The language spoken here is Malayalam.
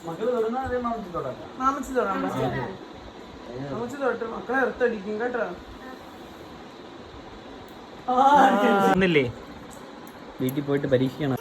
മക്കള് തൊടുന്ന അതേ മാമച്ചി തൊടാം. മാമച്ചി തൊടാം. മാമച്ചി തൊട്ട് മക്കളെ എർത്തടിക്കും കേട്ടോ. ഒന്നില്ലേ വീട്ടിൽ പോയിട്ട് പരീക്ഷിക്കണം.